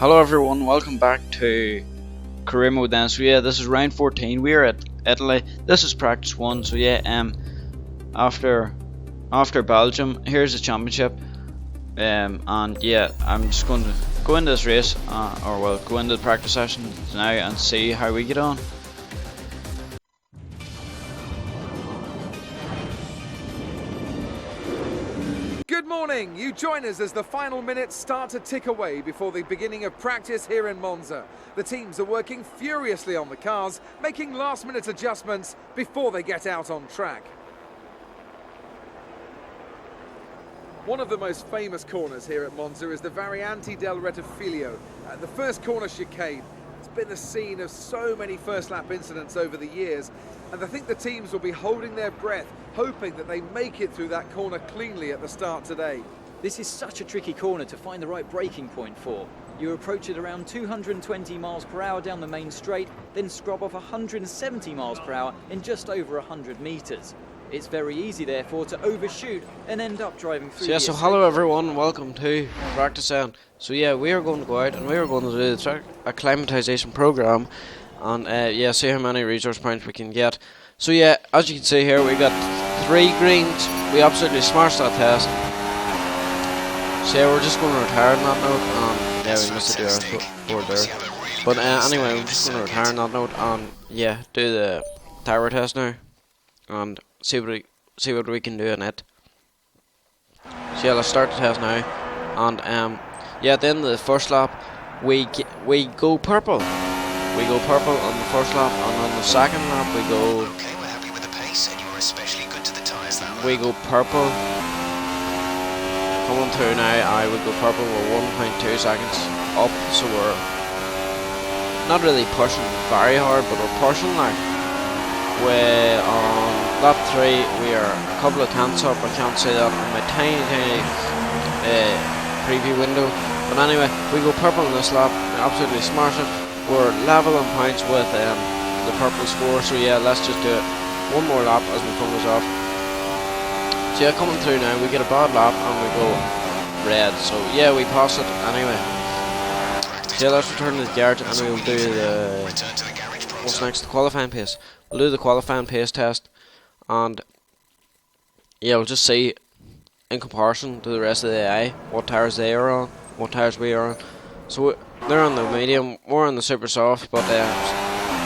Hello everyone, welcome back to career mode then. So yeah, this is round 14. We are at Italy. This is practice 1. So yeah, after Belgium, here's the championship. And yeah, I'm just going to go into this race, go into the practice session now and see how we get on. Good morning, you join us as the final minutes start to tick away before the beginning of practice here in Monza. The teams are working furiously on the cars, making last-minute adjustments before they get out on track. One of the most famous corners here at Monza is the Variante del Rettifiglio, the first corner chicane. It's been the scene of so many first-lap incidents over the years, and I think the teams will be holding their breath, hoping that they make it through that corner cleanly at the start today. This is such a tricky corner to find the right braking point for. You approach it around 220 miles per hour down the main straight, then scrub off 170 miles per hour in just over 100 meters. It's very easy, therefore, to overshoot and end up driving through. So hello everyone, welcome to practice end. So yeah, we are going to go out and we are going to do the acclimatization program, and yeah, see how many resource points we can get. So yeah, as you can see here, we got 3 greens. We absolutely smashed that test. So yeah, we're just going to retire on that note. Yeah, we missed the board there. But anyway, we're just going to retire on that note and yeah, do the tower test now and see what we can do in it. So yeah, let's start the test now. And yeah, at the end of the first lap, we go purple. We go purple on the first lap, and on the second lap we go. Okay, we're happy with the pace, and you're especially good to the tyres that we go purple. Coming through now, I would go purple with 1.2 seconds up, so we're not really pushing very hard, but we're pushing like. We're on lap 3, we are a couple of tenths up. I can't say that in my tiny preview window. But anyway, we go purple in this lap, we absolutely smash it. We're level on points with the purple score, so yeah, let's just do it one more lap as my phone goes off. So yeah, coming through now, we get a bad lap and we go red, so yeah, we pass it anyway. So yeah, let's return to the garage and we'll do the, what's next, the qualifying pace. We'll do the qualifying pace test, and yeah, we'll just see in comparison to the rest of the AI what tyres they are on, what tyres we are on. So they're on the medium, we're on the super soft, but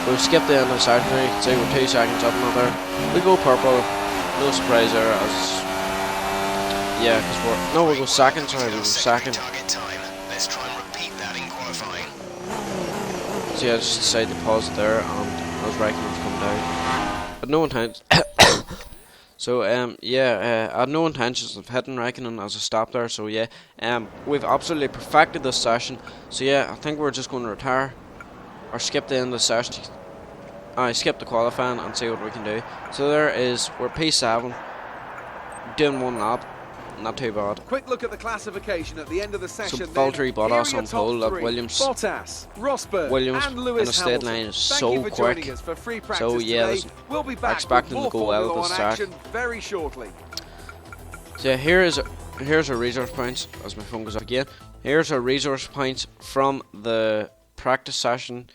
we've skipped the end of the session here. You can see we're 2 seconds up on there. We go purple, no surprise there, as yeah, because we'll go second, sorry, we'll go second. Let's try and repeat that in qualifying. So yeah, just decided to pause it there, and as Raikkonen's come down. But no intentions. So yeah, I had no intentions of hitting Raikkonen as a stop there. So yeah, we've absolutely perfected this session. So yeah, I think we're just going to retire or skip the end of the session. I skip the qualifying and see what we can do. So there is, we're P7, doing 1 lap. Not too bad. Quick look at the classification at the end of the session. So Valtteri Bottas on pole, like Williams. Bottas, Rosberg, Williams and Lewis in the straight line is so quick. So yeah, we'll be back expecting to go well at the start. Very shortly. So yeah, here's our resource points as my phone goes up again. Here's our resource points from the practice session.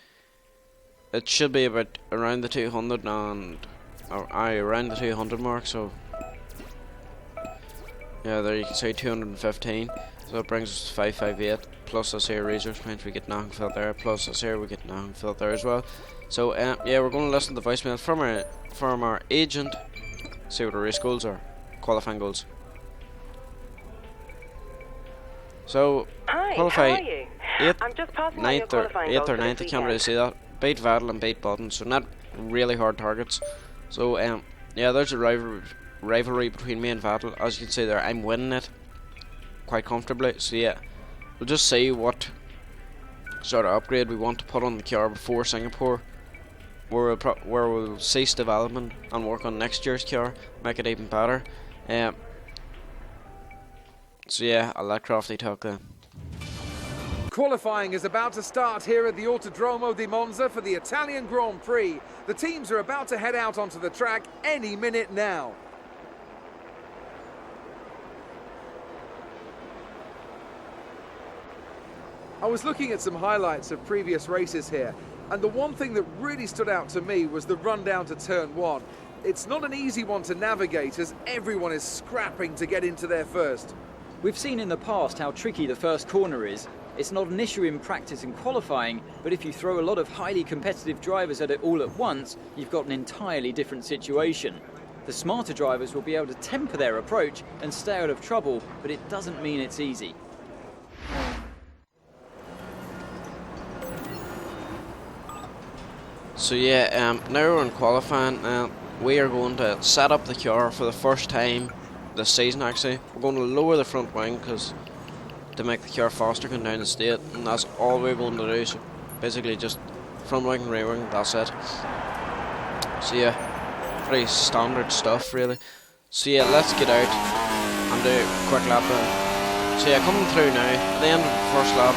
It should be about around the 200 and around the 200 mark. So. Yeah, there you can see 215, so that brings us to 558, plus us here resource points, we get nothing filled there, plus us here we get nothing filled there as well. So yeah, we're going to listen to the voicemail from our agent, see what our race goals are, qualifying goals. So, Hi, qualify how are you? 8th, I'm just passing 9th or 9th, I can't really see. see that. Beat Vettel and beat Button, so not really hard targets. So yeah, there's a rivalry between me and Vettel. As you can see there, I'm winning it quite comfortably. So yeah, we'll just see what sort of upgrade we want to put on the car before Singapore, where we'll cease development and work on next year's car, make it even better. So yeah, I'll let Crofty talk then. Qualifying is about to start here at the Autodromo di Monza for the Italian Grand Prix. The teams are about to head out onto the track any minute now. I was looking at some highlights of previous races here, and the one thing that really stood out to me was the run down to turn 1. It's not an easy one to navigate as everyone is scrapping to get into there first. We've seen in the past how tricky the first corner is. It's not an issue in practice and qualifying, but if you throw a lot of highly competitive drivers at it all at once, you've got an entirely different situation. The smarter drivers will be able to temper their approach and stay out of trouble, but it doesn't mean it's easy. So yeah, now we're in qualifying. We are going to set up the car for the first time this season actually. We're going to lower the front wing because to make the car faster going down the straight, and that's all we're going to do. So basically just front wing and rear wing, that's it. So yeah, pretty standard stuff really. So yeah, let's get out and do a quick lap there. So yeah, coming through now, the end of the first lap.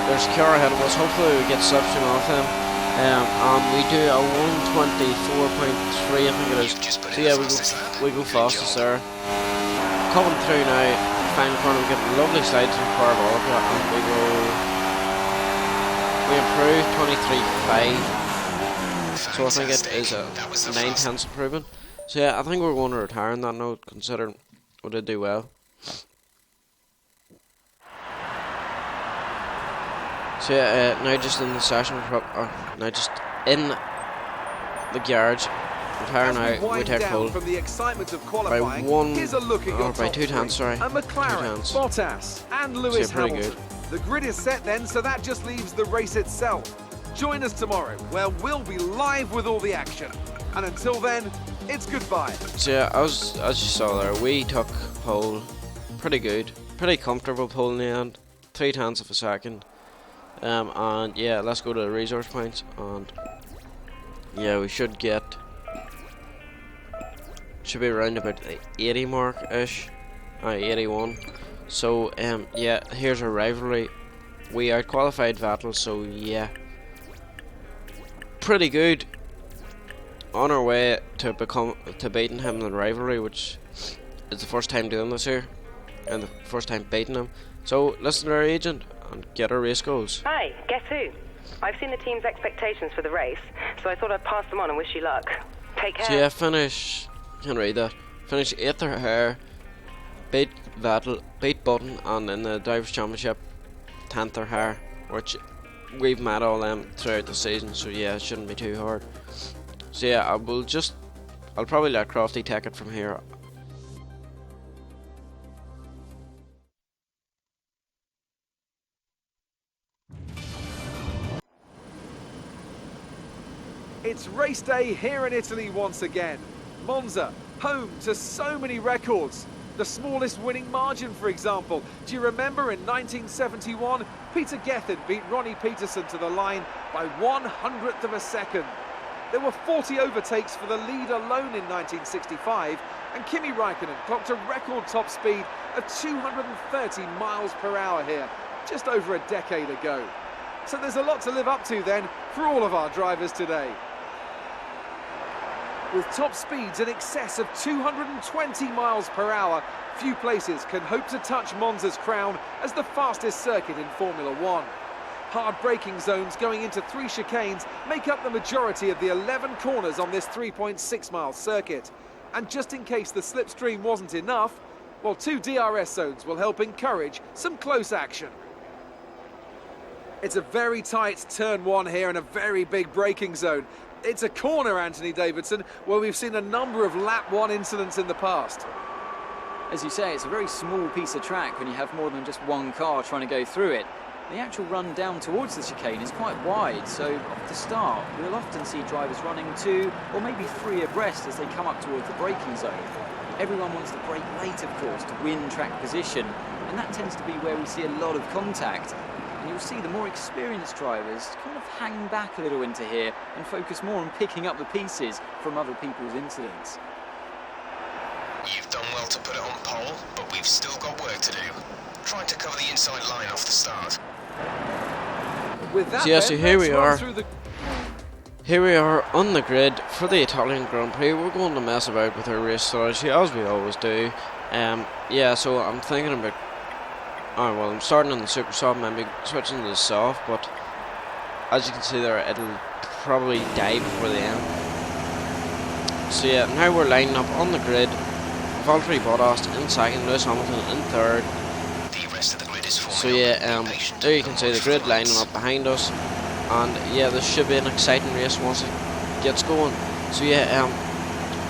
There's a car ahead of us, hopefully we get slipstream off them. And we do a 124.3 I think it is. So yeah, we go fastest there. Coming through now, final corner, we get a lovely slide to the parabolic and we improve 23.5. So I think it is a 9/10 improvement. So yeah, I think we're going to retire on that note, considering we did do well. So yeah, now just in the session, now just in the garage, retire now, we take pole from the excitement of by qualifying. one, Here's a look at your or by top 2 tenths, sorry, and 2 McLaren, tenths. Bottas and Lewis pretty Hamilton. good. The grid is set then, so that just leaves the race itself. Join us tomorrow, where we'll be live with all the action. And until then, it's goodbye. So yeah, as you saw there, we took pole, pretty good, pretty comfortable pole in the end, 3 tenths of a second. And yeah, let's go to the resource points, and yeah, we should be around about the 80 mark ish, 81. So yeah, here's our rivalry. We outqualified Vettel, so yeah, pretty good. On our way to beating him in the rivalry, which is the first time doing this here, and the first time beating him. So listen to our agent and get our race goals. Hi, guess who? I've seen the team's expectations for the race, so I thought I'd pass them on and wish you luck. Take care. So yeah, can't read that. Finish 8th or higher, beat Vettel, beat Button, and in the Drivers' Championship, 10th or higher, which we've met all them throughout the season, so yeah, it shouldn't be too hard. So yeah, I'll probably let Crofty take it from here. It's race day here in Italy once again. Monza, home to so many records. The smallest winning margin, for example. Do you remember in 1971, Peter Gethin beat Ronnie Peterson to the line by 1/100th of a second. There were 40 overtakes for the lead alone in 1965, and Kimi Raikkonen clocked a record top speed of 230 miles per hour here, just over a decade ago. So there's a lot to live up to then for all of our drivers today. With top speeds in excess of 220 miles per hour, few places can hope to touch Monza's crown as the fastest circuit in Formula One. Hard braking zones going into 3 chicanes make up the majority of the 11 corners on this 3.6-mile circuit. And just in case the slipstream wasn't enough, well, 2 DRS zones will help encourage some close action. It's a very tight turn 1 here and a very big braking zone. It's a corner, Anthony Davidson, where we've seen a number of lap 1 incidents in the past. As you say, it's a very small piece of track when you have more than just one car trying to go through it. The actual run down towards the chicane is quite wide, so off the start, we'll often see drivers running 2 or maybe 3 abreast as they come up towards the braking zone. Everyone wants to brake late, of course, to win track position, and that tends to be where we see a lot of contact. And you'll see the more experienced drivers kind of hang back a little into here and focus more on picking up the pieces from other people's incidents. You've done well to put it on pole, but we've still got work to do. Trying to cover the inside line off the start. With that, So yeah, so then, here let's we run are. through the... Here we are on the grid for the Italian Grand Prix. We're going to mess about with our race strategy as we always do. Yeah, so I'm Oh well, I'm starting on the super soft, maybe switching to the soft, but as you can see there, it'll probably die before the end. So yeah, now we're lining up on the grid. Valtteri Bottas in second, Lewis Hamilton in third. The rest of the grid is So yeah, there you can see the grid lining up behind us, and yeah, this should be an exciting race once it gets going. So yeah,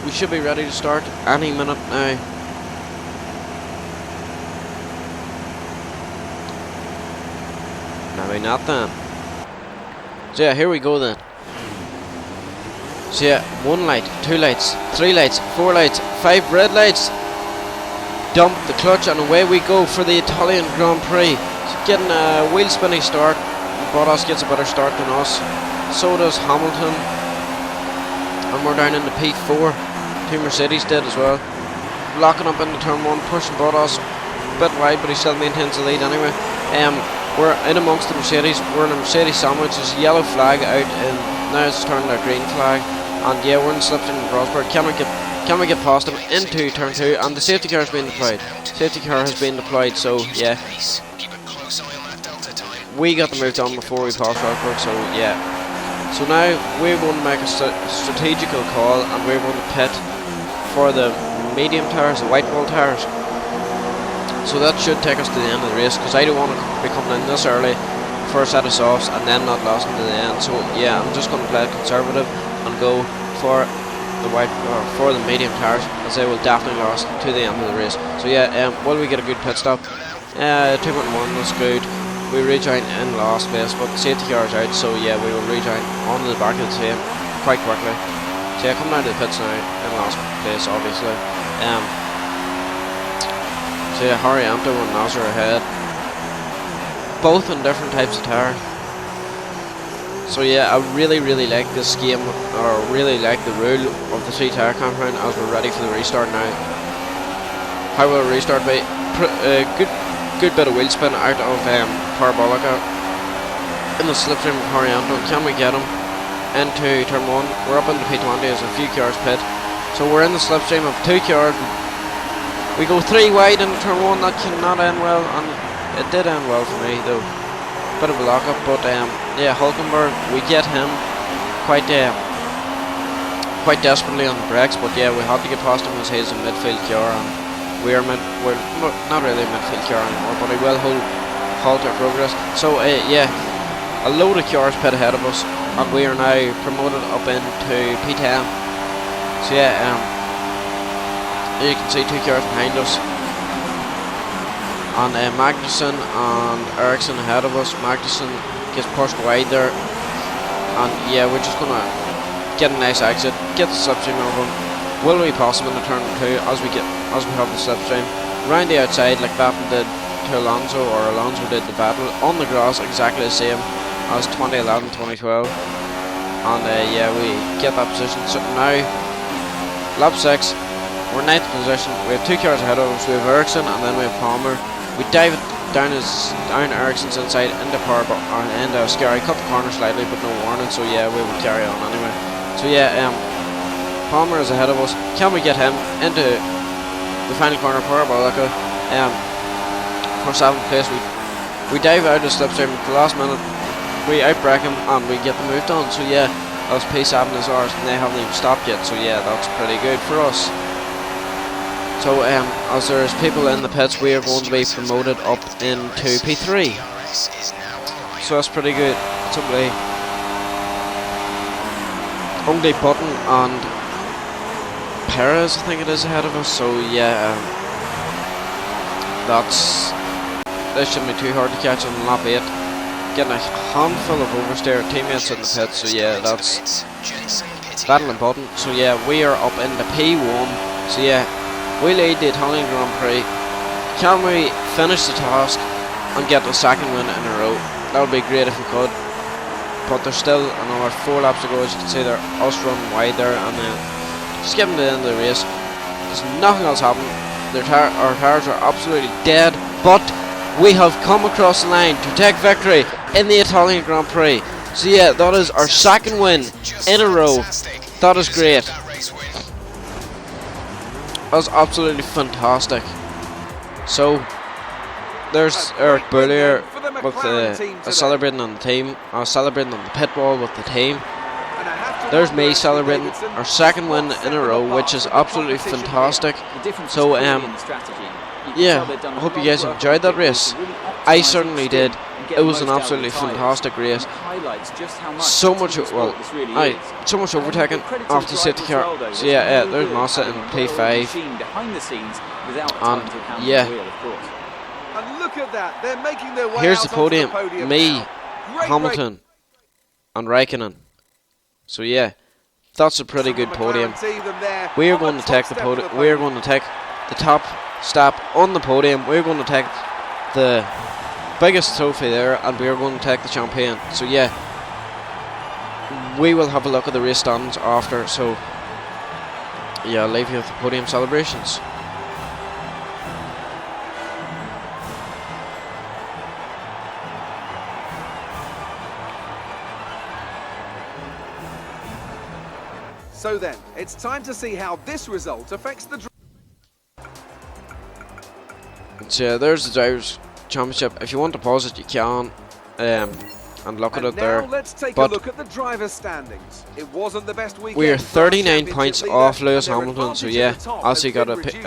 we should be ready to start any minute now. Maybe not then. So yeah, here we go then. So yeah, 1 light, 2 lights, 3 lights, 4 lights, 5 red lights. Dump the clutch and away we go for the Italian Grand Prix. So getting a wheel spinning start. Bottas gets a better start than us. So does Hamilton. And we're down into P4. 2 Mercedes did as well. Locking up into turn 1, pushing Bottas a bit wide, but he still maintains the lead anyway. We're in amongst the Mercedes. We're in a Mercedes sandwich. There's a yellow flag out, and now it's turned to a green flag. And yeah, we're in slipstream with Rosberg. Can we get past him into turn 2? And the safety car has been deployed. Safety car has been deployed. So yeah, we got the move done before we passed Rosberg. So yeah. So now we're going to make a strategical call, and we're going to pit for the medium tires, the white wall tires. So that should take us to the end of the race, because I don't want to be coming in this early for a set of softs and then not lasting to the end. So yeah, I'm just going to play it conservative and go for the white or for the medium tires, as they will definitely last to the end of the race. So yeah, will we get a good pit stop? 2.1 was good. We rejoin in last place, but the safety car is out, so yeah, we will rejoin onto the back of the team quite quickly. So yeah, coming out of the pits now in last place, obviously. So yeah, Horianto and Nasser ahead, both in different types of tyre. So yeah, I really like this game, or really like the rule of the 3 tyre compound, as we're ready for the restart now. How will the restart be? Good bit of wheel spin out of Parabolica in the slipstream of Horianto. Can we get him into turn 1? We're up into P20 as a few cars pit. So we're in the slipstream of 2 cars. We go 3 wide into turn 1. That cannot end well, and it did end well for me though. Bit of a lock up, but yeah, Hulkenberg, we get him quite desperately on the brakes, but yeah, we had to get past him as he's a midfield car, and we're not really a midfield car anymore, but he will halt our progress. So yeah, a load of cars pit ahead of us, and we are now promoted up into P10. So yeah, you can see 2 cars behind us, and Magnussen and Ericsson ahead of us. Magnussen gets pushed wide there, and yeah, we're just gonna get a nice exit, get the slipstream of him. Will we pass him in the turn 2 as we have the slipstream round the outside, like Vettel did to Alonso, or Alonso did to Vettel on the grass, exactly the same as 2011, 2012. And yeah, we get that position. So now lap 6. We're 9th position. We have 2 cars ahead of us. We have Ericsson, and then we have Palmer. We dive it down Ericsson's inside into into Scary. Cut the corner slightly, but no warning. So yeah, we will carry on anyway. So yeah, Palmer is ahead of us. Can we get him into the final corner? Parabolica. For 7th place, we dive out of slipstream at the last minute. We outbrake him and we get the move done. So yeah, that was P7 is ours, and they haven't even stopped yet. So yeah, that's pretty good for us. So as there's people in the pits, we are going to be promoted up into P3. So that's pretty good. It's only Button and Perez, I think it is, ahead of us. So yeah, this shouldn't be too hard to catch on lap 8. Getting a handful of oversteer teammates in the pits. So yeah, that's Vettel and Button. So yeah, we are up into P1. So yeah, we lead the Italian Grand Prix. Can we finish the task and get the 2nd win in a row? That would be great if we could. But there's still another 4 laps to go. As you can see, they're us running wide there, and then just getting to the end of the race. There's nothing else happening. Our tires are absolutely dead, but we have come across the line to take victory in the Italian Grand Prix. So yeah, that is our 2nd win in a row. That is great. That was absolutely fantastic. So there's A Eric great win Bullier then for the with McLaren team today. celebrating on the team, celebrating on the pit wall with the team. And I have to There's wonder, me Anthony celebrating Davidson, our second what win set in a them row, apart which is from the absolutely competition here? fantastic. The difference So, is clearly in the strategy. You can yeah, tell they've done a I hope you lot of guys work on enjoyed the that pit wall race. to really I optimise certainly each did. stint and get It the was an most out of the absolutely tyres. fantastic race. And it highlights just how much So a much, team well, sport this really is. so much And overtaking credit to off the the safety driver as car. well, though. So It's yeah, no there's good Massa in having a well-oiled P5. machine behind the scenes without a And, talented hand yeah. on the wheel, of course. And look at that, they're making their way Here's out the onto podium. the podium Me, now. Great Hamilton, and Raikkonen. So yeah, that's a pretty race good from the podium. McLaren team, and they're We are on the going to top take the step of podium. We are going to take the top step on the podium. We're going to take the biggest trophy there, and we are going to take the champagne. So yeah, we will have a look at the race stands after. So yeah, I'll leave you with the podium celebrations. So then, it's time to see how this result affects the So yeah, there's the Drivers' Championship. If you want to pause it, you can, and look at And it there. now let's take a But look at the drivers' standings. It wasn't the best weekend. we are for our 39 championship points leader, off and Lewis their Hamilton. So advantage yeah, at the top also has got been a reduced.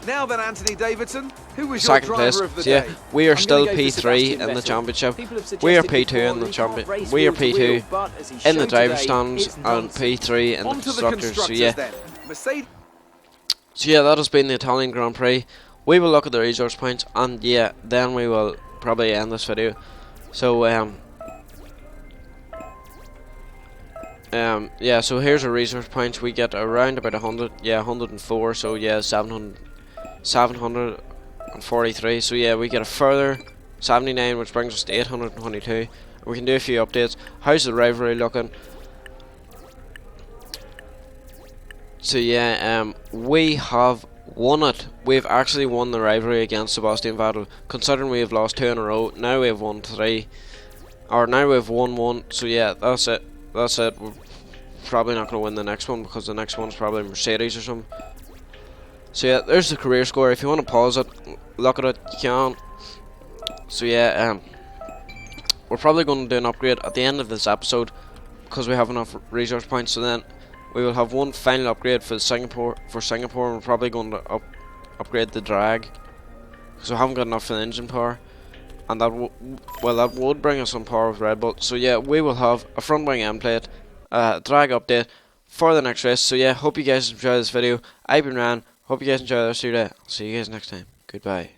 Now then, Anthony Davidson, who was your second place. driver of the So yeah, day? we are I'm still gonna go for P3 Sebastian in the Vettel. championship. People have We are suggested P2 before in the he can't champion. race We are wheel to wheel, P2 but as he in the showed driver's today, stands it's and nonsense. P3 in the On to the constructors. So constructors yeah, then. Mercedes. so yeah, that has been the Italian Grand Prix. We will look at the resource points, and yeah, then we will probably end this video. So yeah, so here's our resource points. We get around about 100, yeah, 104. So yeah, 743. So yeah, we get a further 79, which brings us to 822. We can do a few updates. How's the rivalry looking? So yeah, we have won it. We've actually won the rivalry against Sebastian Vettel. Considering we have lost 2 in a row, now we have won 3, or now we have won 1. So yeah, that's it. That's it. We're probably not going to win the next one because the next one's probably Mercedes or something. So yeah, there's the career score. If you want to pause it, look at it, you can. So yeah, we're probably going to do an upgrade at the end of this episode because we have enough resource points. So then we will have one final upgrade for Singapore. And we're probably going to upgrade the drag because we haven't got enough for the engine power, and that that would bring us some power with Red Bull. So yeah, we will have a front wing end plate, drag update for the next race. So yeah, hope you guys enjoy this video. I've been Ryan. Hope you guys enjoy the rest of your day. I'll see you guys next time. Goodbye.